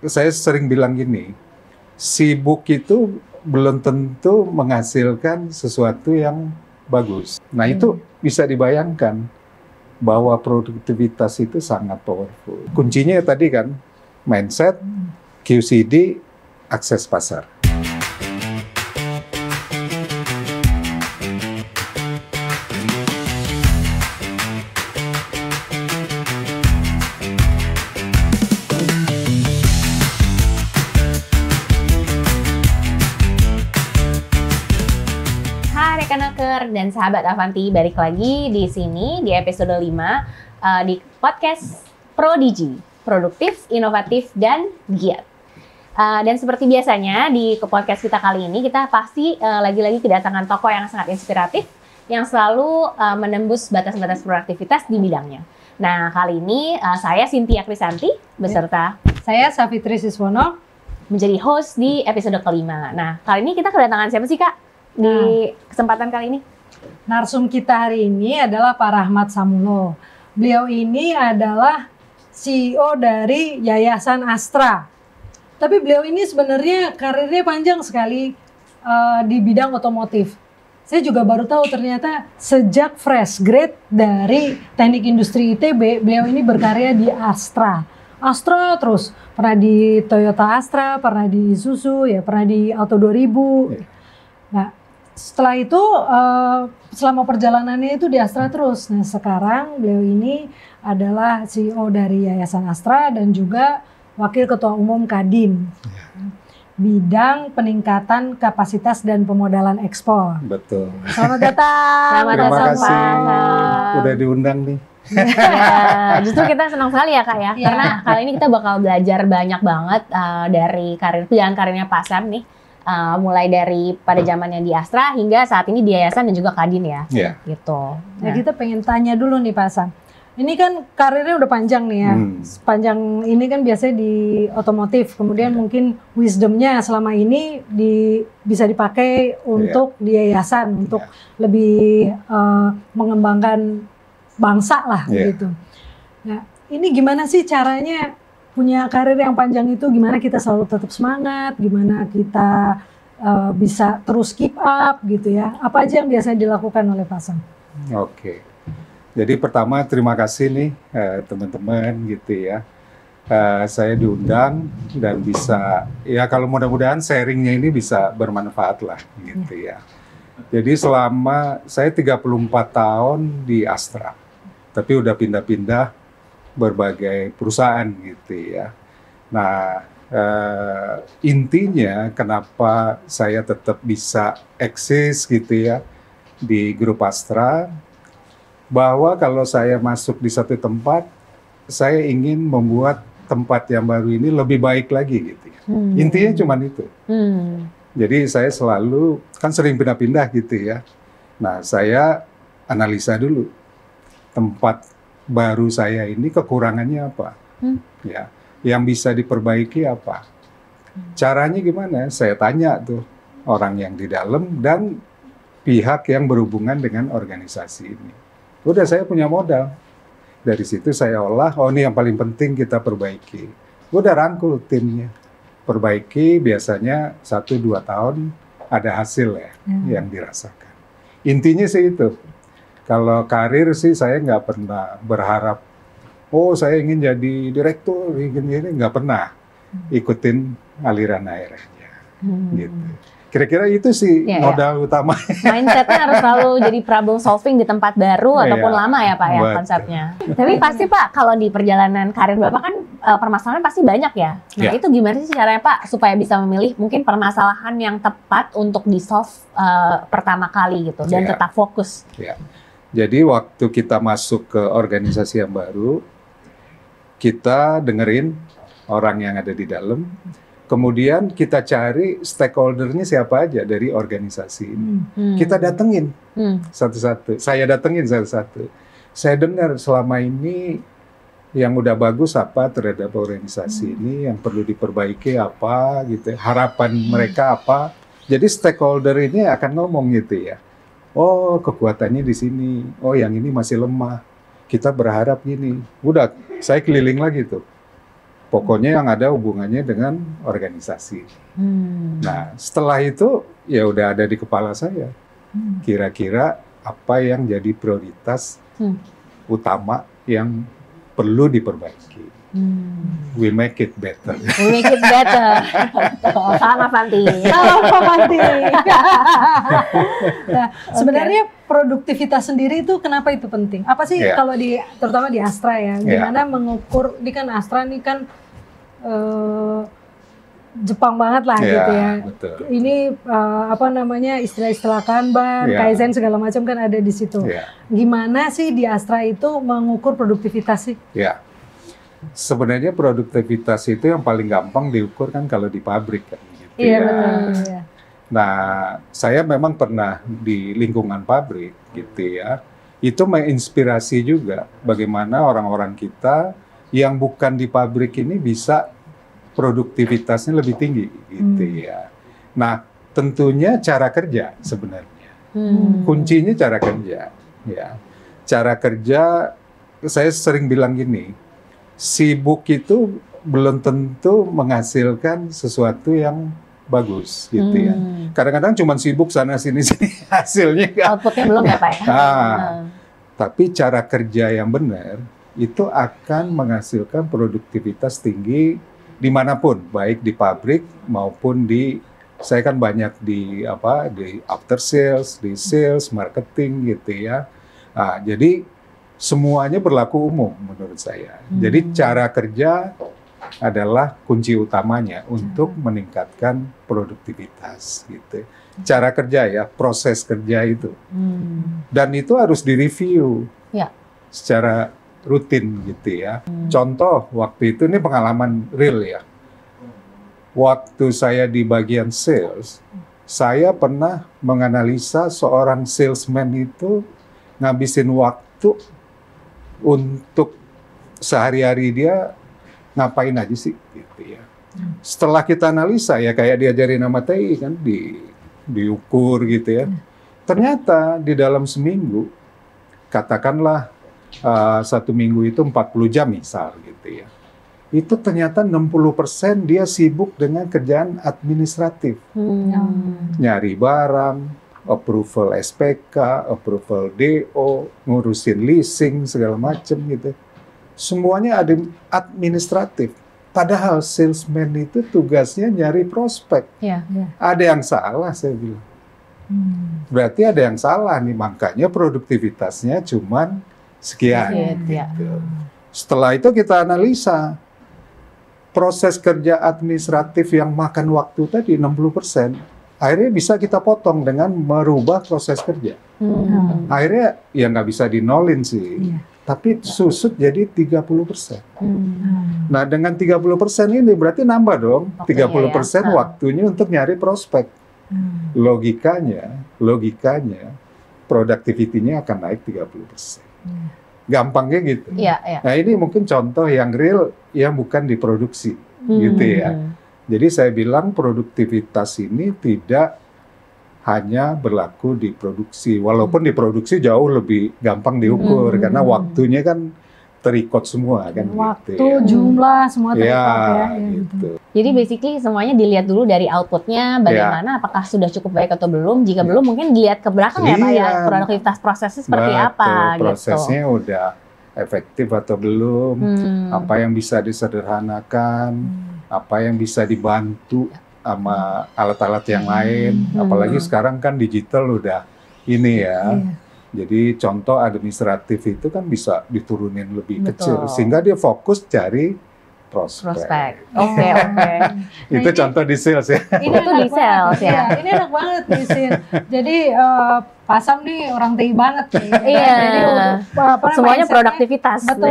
saya sering bilang gini, sibuk itu belum tentu menghasilkan sesuatu yang bagus. Nah itu bisa dibayangkan bahwa produktivitas itu sangat powerful. Kuncinya tadi kan, mindset, QCD, akses pasar. Dan sahabat Avanti, balik lagi di sini di episode 5 di podcast Prodigi, produktif, inovatif, dan giat. Dan seperti biasanya di podcast kita kali ini, kita pasti lagi-lagi kedatangan tokoh yang sangat inspiratif yang selalu menembus batas-batas produktivitas di bidangnya. Nah, kali ini saya Cynthia Krisanti beserta saya Safitri Siswono menjadi host di episode kelima. Nah, kali ini kita kedatangan siapa sih, Kak? Di kesempatan kali ini? Narsum kita hari ini adalah Pak Rahmat Samulo. Beliau ini adalah CEO dari Yayasan Astra. Tapi beliau ini sebenarnya karirnya panjang sekali di bidang otomotif. Saya juga baru tahu ternyata sejak fresh grade dari Teknik Industri ITB, beliau ini berkarya di Astra. Astra terus, pernah di Toyota Astra, pernah di Isuzu, ya pernah di Auto 2000. Nah, setelah itu selama perjalanannya itu di Astra terus. Nah, sekarang beliau ini adalah CEO dari Yayasan Astra dan juga Wakil Ketua Umum Kadin. Bidang peningkatan kapasitas dan pemodalan ekspor. Betul. Selamat datang. Terima kasih. Udah diundang nih. Ya, justru kita senang sekali ya, Kak ya. Karena kali ini kita bakal belajar banyak banget dari perjalanan karirnya Pak Sam nih. Mulai dari pada zamannya di Astra hingga saat ini di Yayasan dan juga Kadin ya, gitu. Nah, kita pengen tanya dulu nih Pak Sam. Ini kan karirnya udah panjang nih ya, panjang ini kan biasanya di otomotif, kemudian mungkin wisdomnya selama ini bisa dipakai untuk di Yayasan, untuk lebih mengembangkan bangsa lah gitu. Nah, ini gimana sih caranya? Punya karir yang panjang itu gimana kita selalu tetap semangat, gimana kita bisa terus keep up gitu ya. Apa aja yang biasa dilakukan oleh Pak Sam? Oke. Jadi pertama terima kasih nih teman-teman gitu ya. Saya diundang dan bisa ya kalau mudah-mudahan sharingnya ini bisa bermanfaat lah gitu ya. Jadi selama saya 34 tahun di Astra. Tapi udah pindah-pindah berbagai perusahaan gitu ya. Nah, intinya kenapa saya tetap bisa eksis gitu ya di grup Astra, bahwa kalau saya masuk di satu tempat, saya ingin membuat tempat yang baru ini lebih baik lagi gitu ya. Intinya cuma itu. Jadi saya selalu, kan sering pindah-pindah gitu ya. Nah, saya analisa dulu tempat baru saya ini kekurangannya apa, ya, yang bisa diperbaiki apa, caranya gimana? Saya tanya tuh orang yang di dalam dan pihak yang berhubungan dengan organisasi ini. Udah saya punya modal, dari situ saya olah. Oh ini yang paling penting kita perbaiki. Udah rangkul timnya, perbaiki biasanya 1-2 tahun ada hasil ya yang dirasakan. Intinya sih itu. Kalau karir sih saya nggak pernah berharap, oh saya ingin jadi direktur, ingin nggak pernah ikutin aliran air aja, gitu. Kira-kira itu sih modal utama. Mindsetnya harus selalu jadi problem solving di tempat baru ataupun lama ya Pak ya konsepnya. Tapi pasti Pak kalau di perjalanan karir Bapak kan permasalahan pasti banyak ya. Nah itu gimana sih caranya Pak supaya bisa memilih mungkin permasalahan yang tepat untuk di-solve pertama kali gitu dan tetap fokus. Jadi waktu kita masuk ke organisasi yang baru, kita dengerin orang yang ada di dalam, kemudian kita cari stakeholder-nya siapa aja dari organisasi ini. Kita datengin satu-satu, saya datengin satu-satu. Saya dengar selama ini yang udah bagus apa terhadap organisasi ini, yang perlu diperbaiki apa, gitu. Harapan mereka apa. Jadi stakeholder ini akan ngomong gitu ya. Oh kekuatannya di sini, oh yang ini masih lemah, kita berharap gini. Udah, saya keliling lagi tuh. Pokoknya yang ada hubungannya dengan organisasi. Nah, setelah itu ya udah ada di kepala saya. Kira-kira apa yang jadi prioritas utama yang perlu diperbaiki. We make it better. We make it better. Betul. Salam Avanti. Salam Pak Fanti. Nah, sebenarnya produktivitas sendiri itu kenapa itu penting? Apa sih kalau terutama di Astra ya, gimana mengukur? Ini kan Astra ini kan Jepang banget lah gitu ya. Betul. Ini apa namanya istilah-istilah Kanban, Kaizen segala macam kan ada di situ. Gimana sih di Astra itu mengukur produktivitas sih? Ya. Sebenarnya produktivitas itu yang paling gampang diukur kan kalau di pabrik kan gitu. Iya betul. Ya. Nah, saya memang pernah di lingkungan pabrik gitu ya. Itu menginspirasi juga bagaimana orang-orang kita yang bukan di pabrik ini bisa produktivitasnya lebih tinggi gitu ya. Nah, tentunya cara kerja sebenarnya. Kuncinya cara kerja ya. Cara kerja, saya sering bilang gini, sibuk itu belum tentu menghasilkan sesuatu yang bagus gitu ya. Kadang-kadang cuma sibuk sana sini hasilnya outputnya belum ya Pak? Tapi cara kerja yang benar itu akan menghasilkan produktivitas tinggi dimanapun, baik di pabrik maupun saya kan banyak di after sales, di sales, marketing gitu ya. Nah, jadi semuanya berlaku umum menurut saya. Jadi cara kerja adalah kunci utamanya untuk meningkatkan produktivitas gitu. Cara kerja ya, proses kerja itu. Dan itu harus direview secara rutin gitu ya. Contoh waktu itu, ini pengalaman real ya. Waktu saya di bagian sales, saya pernah menganalisa seorang salesman itu ngabisin waktu untuk sehari-hari dia ngapain aja sih gitu ya. Setelah kita analisa ya kayak diajarin sama TI kan diukur gitu ya. Ternyata di dalam seminggu katakanlah 1 minggu itu 40 jam misal gitu ya. Itu ternyata 60% dia sibuk dengan kerjaan administratif. Nyari barang, approval SPK, approval DO, ngurusin leasing segala macam gitu. Semuanya ada administratif. Padahal salesman itu tugasnya nyari prospek. Ada yang salah saya bilang. Berarti ada yang salah nih, makanya produktivitasnya cuman sekian. Gitu. Setelah itu kita analisa proses kerja administratif yang makan waktu tadi 60%. Akhirnya bisa kita potong dengan merubah proses kerja. Akhirnya ya nggak bisa dinolin sih, tapi susut jadi 30%. Nah dengan 30% ini berarti nambah dong 30% waktunya untuk nyari prospek. Logikanya productivity-nya akan naik 30%. Gampangnya gitu. Nah ini mungkin contoh yang real yang bukan diproduksi gitu ya. Jadi saya bilang produktivitas ini tidak hanya berlaku di produksi, walaupun di produksi jauh lebih gampang diukur karena waktunya kan terikot semua kan. Waktu, gitu ya. Jumlah semua terikot ya. Gitu. Jadi basically semuanya dilihat dulu dari outputnya, bagaimana, apakah sudah cukup baik atau belum. Jika belum mungkin dilihat ke belakang ya Pak ya, produktivitas prosesnya seperti apa. Prosesnya gitu. udah efektif atau belum, apa yang bisa disederhanakan, apa yang bisa dibantu sama alat-alat yang lain. Apalagi sekarang kan digital udah ini ya. Jadi contoh administratif itu kan bisa diturunin lebih kecil sehingga dia fokus cari prospek. Oke. Itu contoh di sales ya. Ini itu di sales ya. Ini enak banget di sales. Jadi Pak Sam nih orang TI banget nih. Iya. Jadi, semuanya produktivitas. Betul.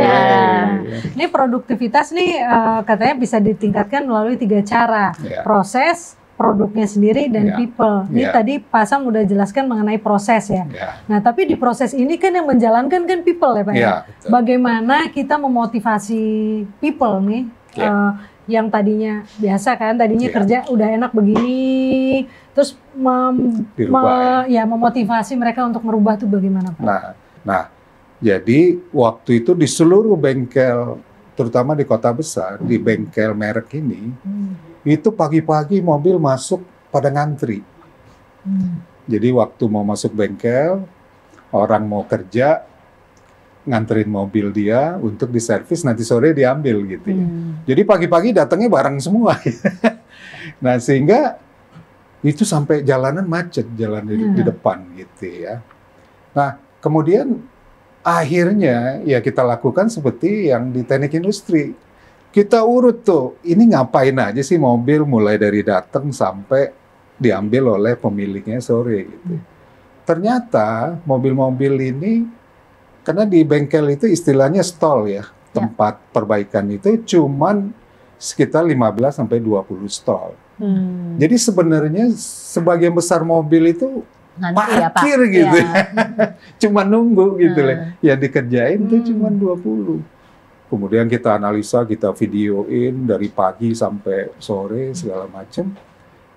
Ini produktivitas nih katanya bisa ditingkatkan melalui 3 cara. Proses, produknya sendiri, dan people. Ini tadi Pak Sam udah jelaskan mengenai proses ya. Nah tapi di proses ini kan yang menjalankan kan people ya Pak ya. Bagaimana kita memotivasi people nih yang tadinya biasa kan, tadinya kerja udah enak begini, terus memotivasi mereka untuk merubah tuh bagaimana Pak? Nah, jadi waktu itu di seluruh bengkel terutama di kota besar, di bengkel merek ini, itu pagi-pagi mobil masuk pada ngantri. Jadi waktu mau masuk bengkel, orang mau kerja, nganterin mobil dia untuk diservis, nanti sore diambil gitu ya. Jadi pagi-pagi datangnya bareng semua. Nah sehingga itu sampai jalanan macet, jalan di depan gitu ya. Nah kemudian akhirnya ya kita lakukan seperti yang di teknik industri. Kita urut tuh, ini ngapain aja sih mobil mulai dari datang sampai diambil oleh pemiliknya sore gitu. Ternyata mobil-mobil ini, karena di bengkel itu istilahnya stall ya, tempat perbaikan itu cuman sekitar 15 sampai 20 stall. Jadi sebenarnya sebagian besar mobil itu parkir ya, gitu. Cuma nunggu gitu lah. Yang dikerjain itu cuma 20. Kemudian kita analisa, kita videoin dari pagi sampai sore segala macam.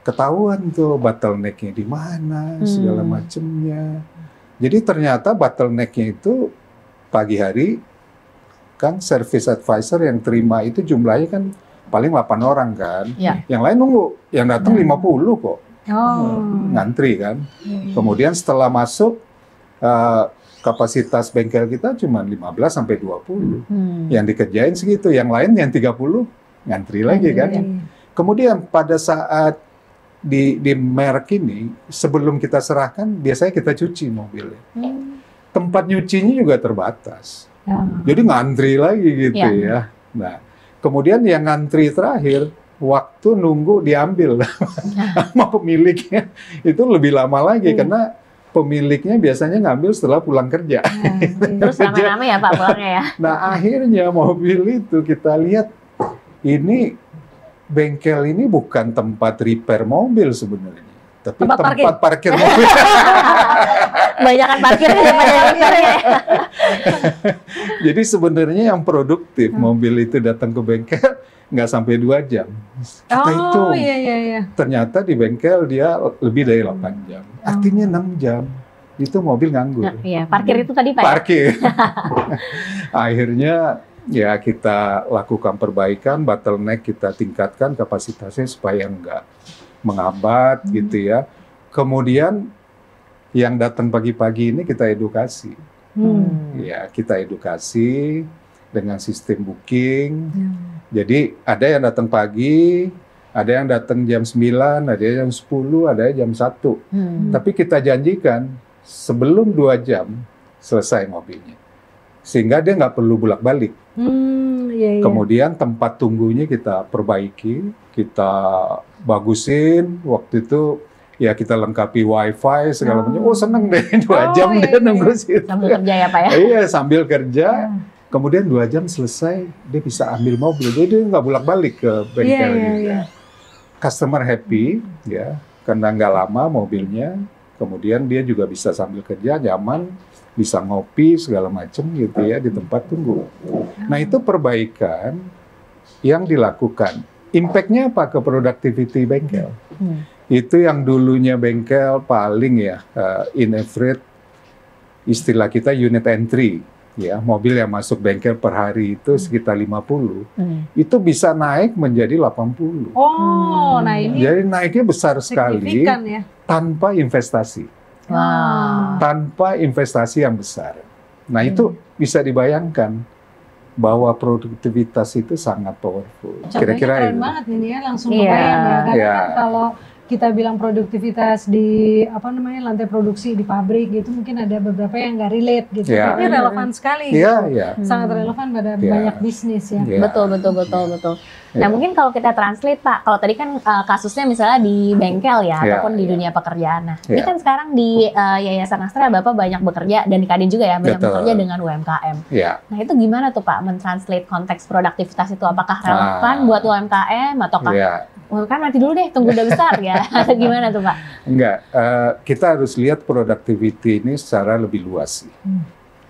Ketahuan tuh bottleneck-nya di mana, segala macamnya. Jadi ternyata bottleneck-nya itu pagi hari kan service advisor yang terima itu jumlahnya kan paling 8 orang kan. Yang lain nunggu, yang datang 50 kok. Ngantri kan. Kemudian setelah masuk kapasitas bengkel kita cuma 15 sampai 20. Yang dikerjain segitu, yang lain yang 30 ngantri lagi kan. Kemudian pada saat di merek ini, sebelum kita serahkan, biasanya kita cuci mobilnya. Tempat nyucinya juga terbatas. Jadi ngantri lagi gitu ya. Nah, kemudian yang ngantri terakhir, waktu nunggu diambil sama pemiliknya, itu lebih lama lagi karena pemiliknya biasanya ngambil setelah pulang kerja. Terus lama-lama ya Pak pulangnya ya. Nah akhirnya mobil itu kita lihat, ini bengkel ini bukan tempat repair mobil sebenarnya, tapi tempat parkir mobil. Banyakan parkirnya daripada repair ya. Jadi sebenarnya yang produktif mobil itu datang ke bengkel nggak sampai 2 jam. Kita hitung. Ternyata di bengkel dia lebih dari 8 jam. Artinya 6 jam. Itu mobil nganggur. Parkir itu tadi Pak. Parkir. Akhirnya ya kita lakukan perbaikan, bottleneck kita tingkatkan kapasitasnya supaya nggak menghambat gitu ya. Kemudian yang datang pagi-pagi ini kita edukasi. Ya, kita edukasi dengan sistem booking. Jadi ada yang datang pagi, ada yang datang jam 9, ada yang jam 10, ada yang jam 1. Tapi kita janjikan sebelum 2 jam selesai mobilnya. Sehingga dia nggak perlu bolak-balik. Kemudian tempat tunggunya kita perbaiki, kita bagusin. Waktu itu ya kita lengkapi wifi segala macam. Oh seneng deh 2 jam dia nunggu situ. Sambil kerja ya Pak ya? Iya sambil kerja. Kemudian 2 jam selesai, dia bisa ambil mobil. Jadi dia nggak bolak-balik ke bengkel juga. Customer happy, ya, karena nggak lama mobilnya. Kemudian dia juga bisa sambil kerja, nyaman, bisa ngopi segala macam gitu ya di tempat tunggu. Nah itu perbaikan yang dilakukan. Impact-nya apa ke productivity bengkel? Itu yang dulunya bengkel paling ya in average, istilah kita unit entry. Ya, mobil yang masuk bengkel per hari itu sekitar 50, itu bisa naik menjadi 80. Nah ini jadi naiknya besar sekali ya? Tanpa investasi. Tanpa investasi yang besar. Nah itu bisa dibayangkan bahwa produktivitas itu sangat powerful. Kira-kira keren banget ini ya, langsung kebayang ya. Karena kan kalau kita bilang produktivitas di lantai produksi di pabrik gitu, mungkin ada beberapa yang nggak relate gitu. Tapi relevan sekali gitu. Sangat relevan pada banyak bisnis ya. Betul. Nah mungkin kalau kita translate Pak, kalau tadi kan kasusnya misalnya di bengkel ya, ataupun di dunia pekerjaan. Nah ini kan sekarang di Yayasan Astra Bapak banyak bekerja, dan di Kadin juga ya, banyak bekerja dengan UMKM. Nah itu gimana tuh Pak mentranslate konteks produktivitas itu? Apakah relevan buat UMKM ataukah UMKM nanti dulu deh, tunggu udah besar ya? Atau gimana tuh Pak? Enggak, kita harus lihat productivity ini secara lebih luas sih.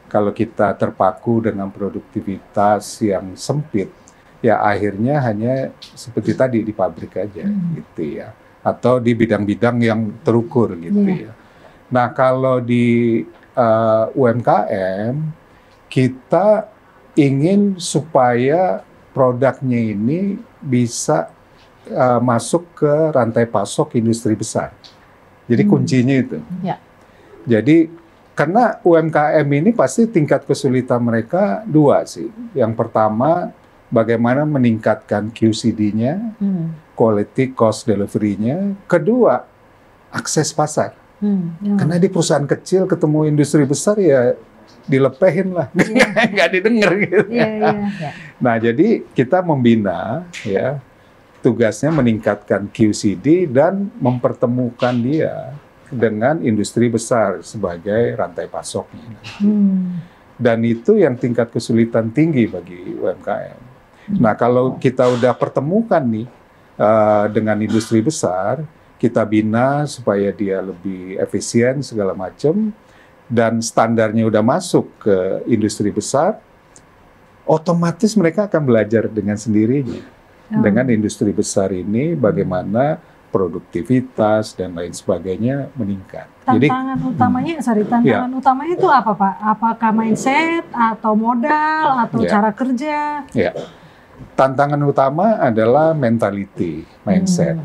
Kalau kita terpaku dengan produktivitas yang sempit, ya akhirnya hanya seperti tadi di pabrik aja gitu ya. Atau di bidang-bidang yang terukur gitu ya. Nah kalau di UMKM, kita ingin supaya produknya ini bisa masuk ke rantai pasok industri besar. Jadi kuncinya itu. Ya. Jadi karena UMKM ini pasti tingkat kesulitan mereka dua sih. Yang pertama, bagaimana meningkatkan QCD-nya, quality cost delivery-nya. Kedua, akses pasar. Karena di perusahaan kecil ketemu industri besar ya dilepehin lah, nggak didengar gitu. Nah, jadi kita membina ya, tugasnya meningkatkan QCD dan mempertemukan dia dengan industri besar sebagai rantai pasoknya. Dan itu yang tingkat kesulitan tinggi bagi UMKM. Nah, kalau kita udah pertemukan nih dengan industri besar, kita bina supaya dia lebih efisien segala macam, dan standarnya udah masuk ke industri besar, otomatis mereka akan belajar dengan sendirinya. Dengan industri besar ini bagaimana produktivitas dan lain sebagainya meningkat. Tantangan utamanya itu apa, Pak? Apakah mindset atau modal atau cara kerja? Ya. Tantangan utama adalah mentality, mindset.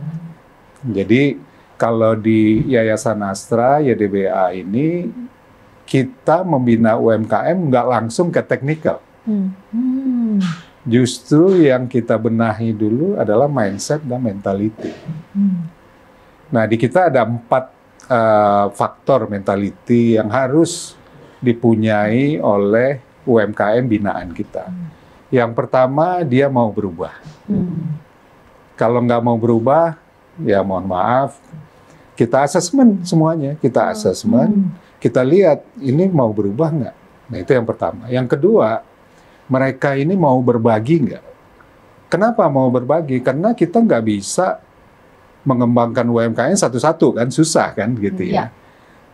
Jadi kalau di Yayasan Astra, YDBA ini kita membina UMKM nggak langsung ke teknikal. Justru yang kita benahi dulu adalah mindset dan mentality. Nah, di kita ada 4 faktor mentality yang harus dipunyai oleh UMKM binaan kita. Yang pertama, dia mau berubah. Kalau nggak mau berubah, ya mohon maaf, kita asesmen semuanya. Kita asesmen, kita lihat ini mau berubah nggak. Nah, itu yang pertama. Yang kedua, mereka ini mau berbagi nggak? Kenapa mau berbagi? Karena kita nggak bisa mengembangkan UMKM satu-satu kan, susah kan gitu ya.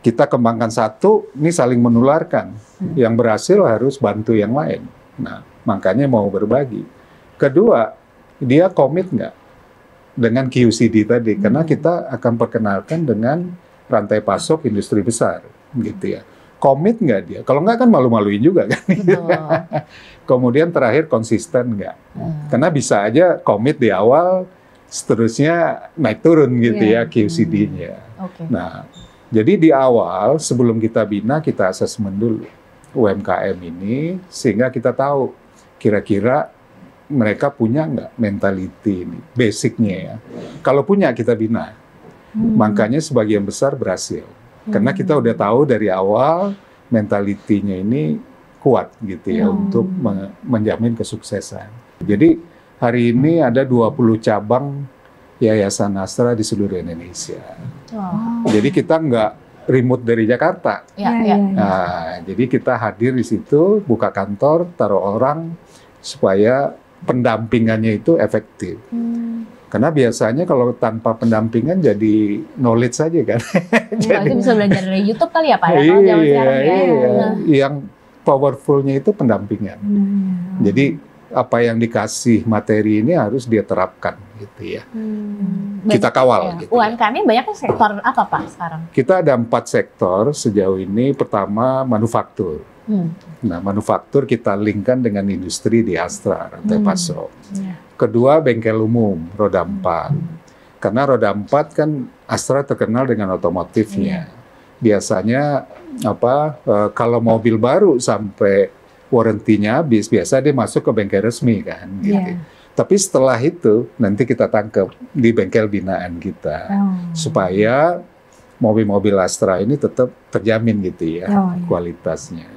Kita kembangkan satu, ini saling menularkan. Yang berhasil harus bantu yang lain. Nah, makanya mau berbagi. Kedua, dia komit nggak dengan QCD tadi? Karena kita akan perkenalkan dengan rantai pasok industri besar gitu ya. Komit nggak dia? Kalau nggak kan malu-maluin juga kan. Kemudian terakhir konsisten nggak? Karena bisa aja komit di awal, seterusnya naik turun gitu ya QCD-nya. Nah, jadi di awal sebelum kita bina, kita asesmen dulu UMKM ini sehingga kita tahu kira-kira mereka punya nggak mentality ini, basicnya ya. Kalau punya kita bina. Makanya sebagian besar berhasil. Karena kita udah tahu dari awal mentalitinya ini kuat gitu ya untuk menjamin kesuksesan. Jadi hari ini ada 20 cabang Yayasan Astra di seluruh Indonesia. Jadi kita nggak remote dari Jakarta. Nah, jadi kita hadir di situ, buka kantor, taruh orang supaya pendampingannya itu efektif. Karena biasanya kalau tanpa pendampingan jadi knowledge saja kan. Jadi bisa belajar dari YouTube kali ya Pak ya, kalau zaman sekarang ya. Yang powerfulnya itu pendampingan. Jadi apa yang dikasih materi ini harus dia terapkan gitu ya. Kita kawal. Gitu UMKM banyak sektor apa Pak sekarang? Kita ada 4 sektor sejauh ini. Pertama manufaktur. Nah, manufaktur kita linkkan dengan industri di Astra, rantai pasok. Kedua, bengkel umum, roda 4. Karena roda 4 kan Astra terkenal dengan otomotifnya. Biasanya kalau mobil baru sampai warrantinya habis, biasa dia masuk ke bengkel resmi kan. Gitu. Tapi setelah itu nanti kita tangkap di bengkel binaan kita. Supaya mobil-mobil Astra ini tetap terjamin gitu ya kualitasnya.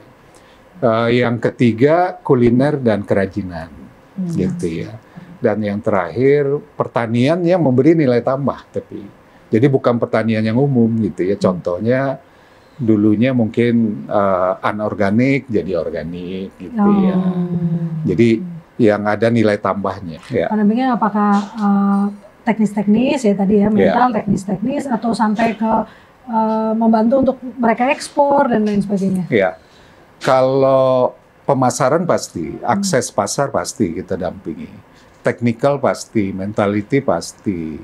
Yang ketiga, kuliner dan kerajinan gitu ya. Dan yang terakhir, pertanian yang memberi nilai tambah. Jadi bukan pertanian yang umum gitu ya. Contohnya dulunya mungkin anorganik jadi organik gitu ya. Jadi yang ada nilai tambahnya. Pendampingan apakah teknis-teknis ya tadi ya, mental teknis-teknis atau sampai ke membantu untuk mereka ekspor dan lain sebagainya? Ya, kalau pemasaran pasti, akses pasar pasti kita dampingi. Technical pasti, mentality pasti,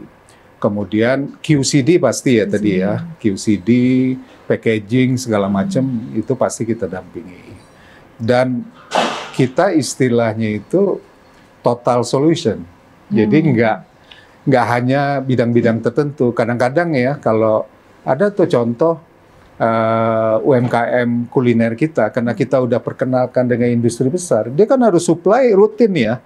kemudian QCD pasti ya tadi ya, QCD, packaging segala macam itu pasti kita dampingi. Dan kita istilahnya itu total solution. Jadi nggak hanya bidang-bidang tertentu. Kadang-kadang ya kalau ada tuh contoh UMKM kuliner kita, karena kita udah perkenalkan dengan industri besar, dia kan harus supply rutin ya,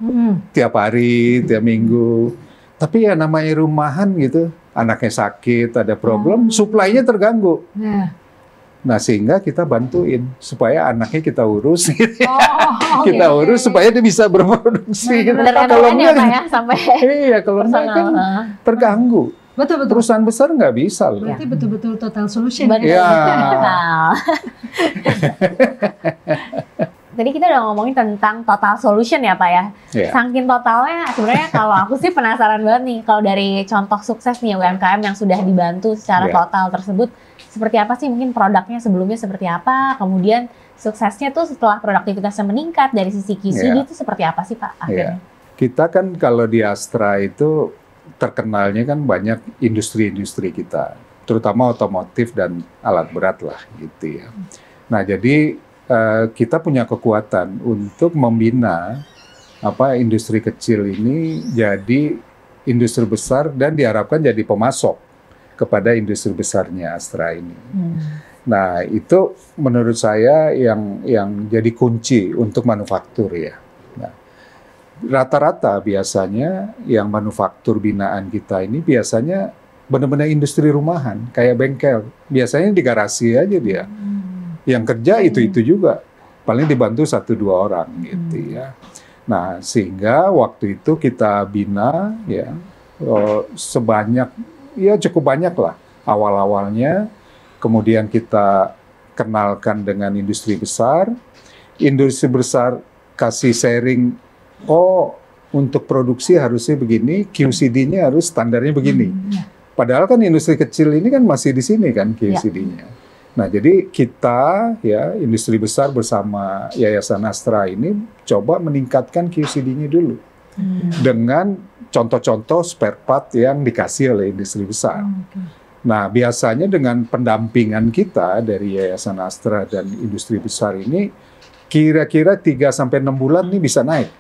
tiap hari, tiap minggu. Tapi ya namanya rumahan gitu, anaknya sakit, ada problem, supply-nya terganggu. Nah sehingga kita bantuin supaya anaknya kita urus, gitu ya. Kita urus supaya dia bisa berproduksi. Gitu. Kalau enggak, Pak ya, sampai iya, kalau enggak kan terganggu. Betul. Perusahaan besar nggak bisa loh. Berarti betul-betul total solution. Betul. Ya. Tadi kita udah ngomongin tentang total solution ya Pak ya. Yeah. Saking totalnya sebenarnya kalau aku sih penasaran banget nih kalau dari contoh sukses nih UMKM yang sudah dibantu secara total tersebut seperti apa sih, mungkin produknya sebelumnya seperti apa, kemudian suksesnya tuh setelah produktivitasnya meningkat dari sisi QCD itu seperti apa sih Pak akhirnya? Kita kan kalau di Astra itu terkenalnya kan banyak industri-industri kita, terutama otomotif dan alat berat lah gitu ya. Nah jadi kita punya kekuatan untuk membina industri kecil ini jadi industri besar dan diharapkan jadi pemasok kepada industri besarnya Astra ini. Nah itu menurut saya yang jadi kunci untuk manufaktur ya. Nah, rata-rata biasanya yang manufaktur binaan kita ini biasanya benar-benar industri rumahan kayak bengkel. Biasanya di garasi aja dia. Yang kerja itu juga, paling dibantu 1-2 orang gitu ya. Nah sehingga waktu itu kita bina ya sebanyak ya cukup banyak lah awal-awalnya. Kemudian kita kenalkan dengan industri besar kasih sharing, untuk produksi harusnya begini, QCD-nya harus standarnya begini. Padahal kan industri kecil ini kan masih di sini kan QCD-nya. Nah, jadi kita ya industri besar bersama Yayasan Astra ini coba meningkatkan QCD-nya dulu dengan contoh-contoh spare part yang dikasih oleh industri besar. Nah, biasanya dengan pendampingan kita dari Yayasan Astra dan industri besar ini kira-kira 3-6 bulan nih bisa naik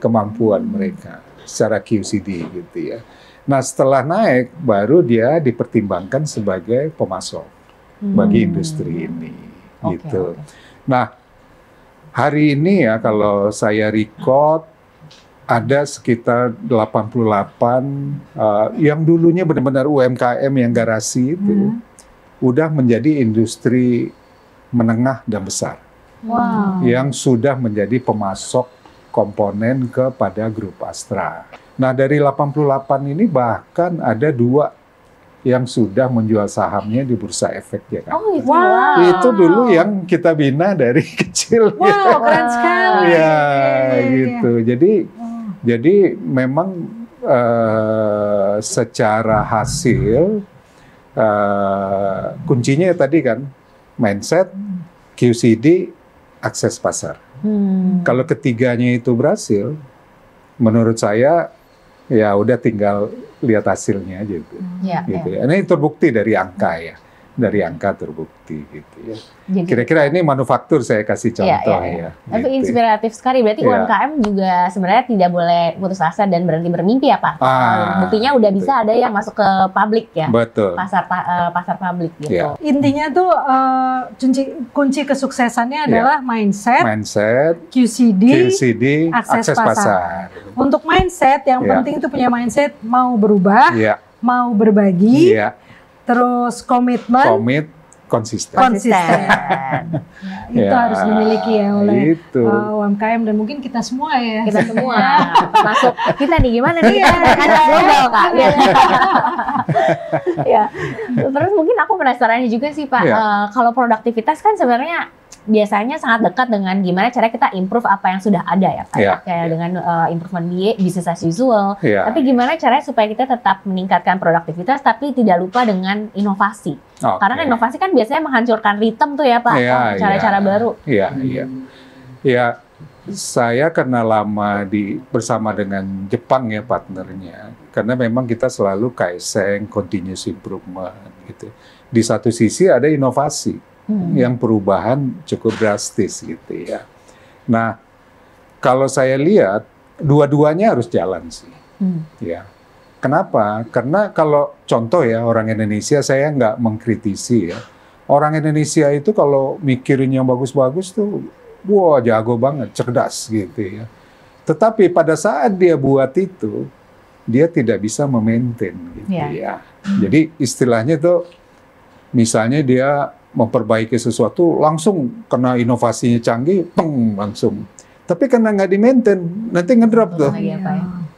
kemampuan mereka secara QCD gitu ya. Nah, setelah naik baru dia dipertimbangkan sebagai pemasok bagi industri ini, gitu. Nah, hari ini ya kalau saya record ada sekitar 88 yang dulunya benar-benar UMKM yang garasi itu udah menjadi industri menengah dan besar, yang sudah menjadi pemasok komponen kepada grup Astra. Nah, dari 88 ini bahkan ada 2 yang sudah menjual sahamnya di Bursa Efek ya kan. Oh, itu. Itu dulu yang kita bina dari kecil. Wow, keren sekali. Ya, gitu. Jadi memang secara hasil kuncinya tadi kan mindset, QCD, akses pasar. Kalau ketiganya itu berhasil, menurut saya ya udah tinggal lihat hasilnya aja gitu. Gitu ya. Ini terbukti dari angka ya. Dari angka terbukti gitu ya. Kira-kira ini manufaktur saya kasih contoh ya. Tapi gitu. inspiratif sekali. Berarti UMKM juga sebenarnya tidak boleh putus asa dan berhenti bermimpi ya Pak. Buktinya udah bisa ada yang masuk ke publik ya. Betul. Pasar publik gitu. Intinya tuh kunci kesuksesannya adalah mindset, QCD, akses pasar. Untuk mindset yang penting itu punya mindset mau berubah, mau berbagi. Terus konsisten. Itu harus dimiliki ya oleh UMKM dan mungkin kita semua ya. Kita semua masuk. Kita nih gimana nih? Ada global Kak. Ya. Terus mungkin aku penasaran juga sih Pak. Kalau produktivitas kan sebenarnya biasanya sangat dekat dengan gimana cara kita improve apa yang sudah ada ya Pak. Kayak dengan improvement business as usual. Tapi gimana caranya supaya kita tetap meningkatkan produktivitas tapi tidak lupa dengan inovasi. Karena kan inovasi kan biasanya menghancurkan ritme tuh ya Pak. Cara-cara baru. Iya. Saya karena lama bersama dengan Jepang ya partnernya. Karena memang kita selalu Kaizen, continuous improvement gitu. Di satu sisi ada inovasi. Yang perubahan cukup drastis gitu ya. Nah, kalau saya lihat dua-duanya harus jalan sih. Ya. Kenapa? Karena kalau contoh ya orang Indonesia, saya nggak mengkritisi ya. Orang Indonesia itu kalau mikirin yang bagus-bagus tuh, wah jago banget, cerdas gitu ya. Tetapi pada saat dia buat itu, dia tidak bisa memaintain gitu ya. Jadi istilahnya tuh, misalnya dia memperbaiki sesuatu, langsung kena inovasinya canggih, langsung. Tapi karena nggak di-maintain, nanti ngedrop tuh.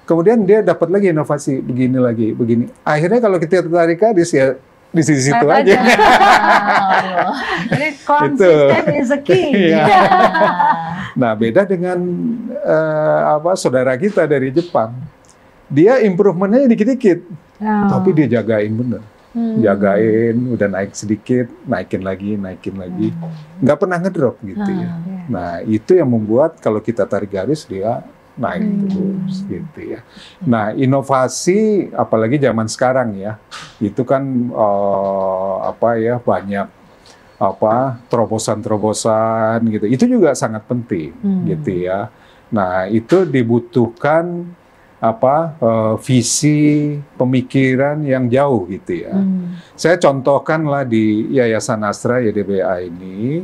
Kemudian dia dapat lagi inovasi, begini. Akhirnya kalau kita tarik garis ya di situ aja. Jadi konsisten is a key. Nah, beda dengan saudara kita dari Jepang. Dia improvementnya dikit-dikit, tapi dia jagain bener. Jagain, udah naik sedikit, naikin lagi. Nggak pernah ngedrop gitu ya. Nah, itu yang membuat kalau kita tarik garis, dia naik terus gitu ya. Nah, inovasi apalagi zaman sekarang ya, itu kan banyak terobosan-terobosan gitu. Itu juga sangat penting gitu ya. Nah, itu dibutuhkan visi pemikiran yang jauh gitu ya. Saya contohkanlah di Yayasan Astra YDBA ini,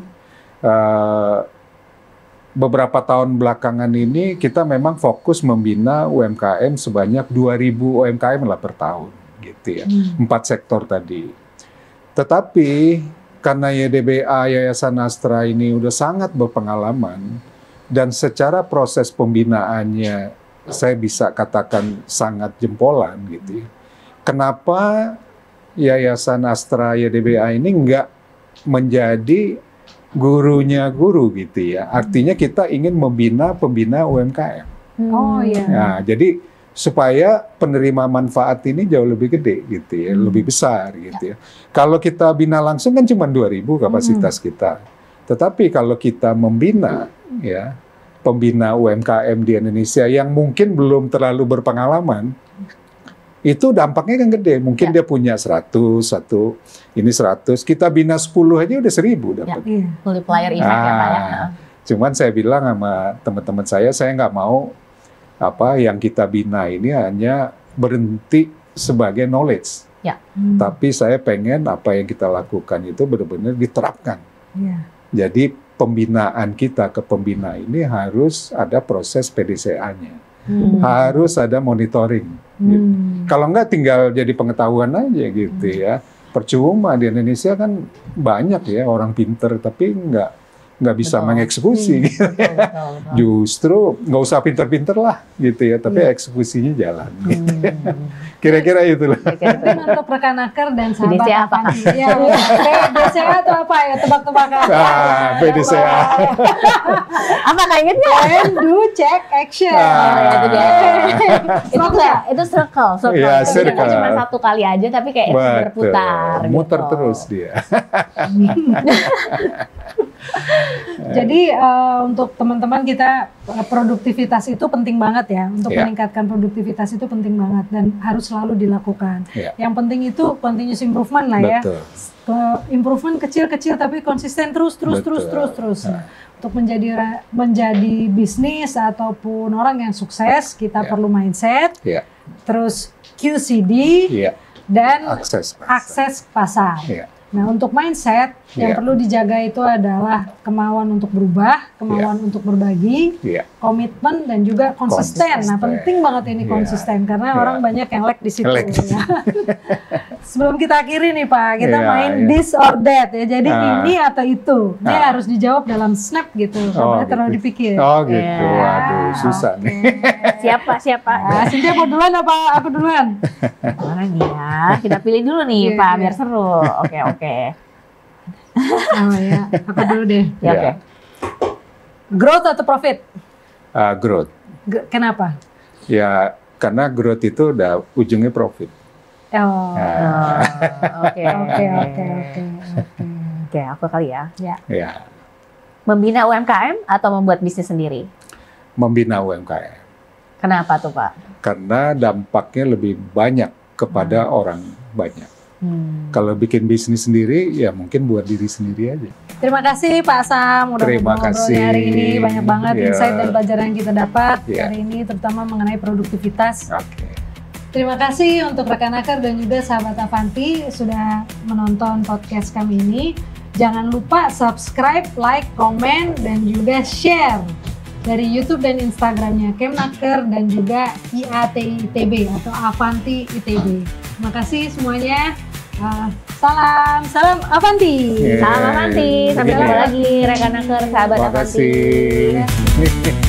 beberapa tahun belakangan ini kita memang fokus membina UMKM sebanyak 2.000 UMKM lah per tahun gitu ya. 4 sektor tadi. Tetapi karena YDBA Yayasan Astra ini udah sangat berpengalaman dan secara proses pembinaannya saya bisa katakan sangat jempolan gitu ya. Kenapa Yayasan Astra YDBA ini nggak menjadi gurunya guru gitu ya. Artinya kita ingin membina pembina UMKM. Oh iya. Nah, jadi supaya penerima manfaat ini jauh lebih gede gitu ya, lebih besar gitu ya. Kalau kita bina langsung kan cuma 2.000 kapasitas kita. Tetapi kalau kita membina ya, pembina UMKM di Indonesia yang mungkin belum terlalu berpengalaman, itu dampaknya kan gede. Mungkin dia punya 100, ini 100, kita bina 10 aja udah 1.000 dapat. Multiplier effect ya Pak ya. Cuman saya bilang sama teman-teman saya nggak mau yang kita bina ini hanya berhenti sebagai knowledge. Tapi saya pengen apa yang kita lakukan itu benar-benar diterapkan. Jadi pembinaan kita ke pembina ini harus ada proses PDCA-nya. Harus ada monitoring. Gitu. Kalau enggak tinggal jadi pengetahuan aja gitu ya. Percuma di Indonesia kan banyak ya orang pinter tapi nggak bisa mengeksekusi. Gitu. Betul. Justru nggak usah pinter-pinter lah gitu ya, tapi eksekusinya jalan. Gitu. Kira-kira itu lah. Untuk rekan Aker dan sahabat PDCA apa? Ya, PDCA atau apa ya, tebak-tebakan. PDCA. Apa kayaknya? Plan, do, check, action. Itu dia. Itu circle. Iya, Jadi circle. cuma satu kali aja tapi kayak berputar. Muter gitu. terus dia. Jadi untuk teman-teman kita, produktivitas itu penting banget ya. Untuk meningkatkan produktivitas itu penting banget dan harus selalu dilakukan. Yang penting itu continuous improvement lah ya. Improvement kecil-kecil tapi konsisten terus. Untuk menjadi bisnis ataupun orang yang sukses, kita perlu mindset, terus QCD, dan akses pasar. Nah, untuk mindset yang perlu dijaga itu adalah kemauan untuk berubah, kemauan untuk berbagi, komitmen dan juga konsisten. Nah, penting banget ini konsisten karena orang banyak yang lag di situ. Ya. Sebelum kita akhiri nih Pak, kita main this or that ya. Jadi ini atau itu. Ini harus dijawab dalam snap gitu. Nggak boleh terlalu dipikir. Oh gitu. Waduh, susah nih. Siapa? Nah, Cynthia mau duluan apa aku duluan? Mana nih ya? Kita pilih dulu nih Pak, biar seru. Oke. Oh ya, aku dulu deh. Oke. Growth atau profit? Growth. Kenapa? Ya, karena growth itu udah ujungnya profit. Oke. Oke, aku kali ya. Ya. Membina UMKM atau membuat bisnis sendiri? Membina UMKM. Kenapa tuh Pak? Karena dampaknya lebih banyak kepada orang banyak. Kalau bikin bisnis sendiri, ya mungkin buat diri sendiri aja. Terima kasih Pak Sam udah Terima ngobrolnya hari kasih. ini, banyak banget Ya. insight dan pelajaran yang kita dapat Ya. hari ini, terutama mengenai produktivitas. Oke. Terima kasih untuk rekan Akar dan juga sahabat Avanti sudah menonton podcast kami ini. Jangan lupa subscribe, like, komen, dan juga share dari YouTube dan Instagramnya Kemnaker dan juga IATI ITB atau Avanti ITB. Terima kasih semuanya. Salam Avanti. Yeah. Salam Avanti, sampai Begini jumpa ya. lagi rekan Naker, sahabat Terima Avanti. kasih.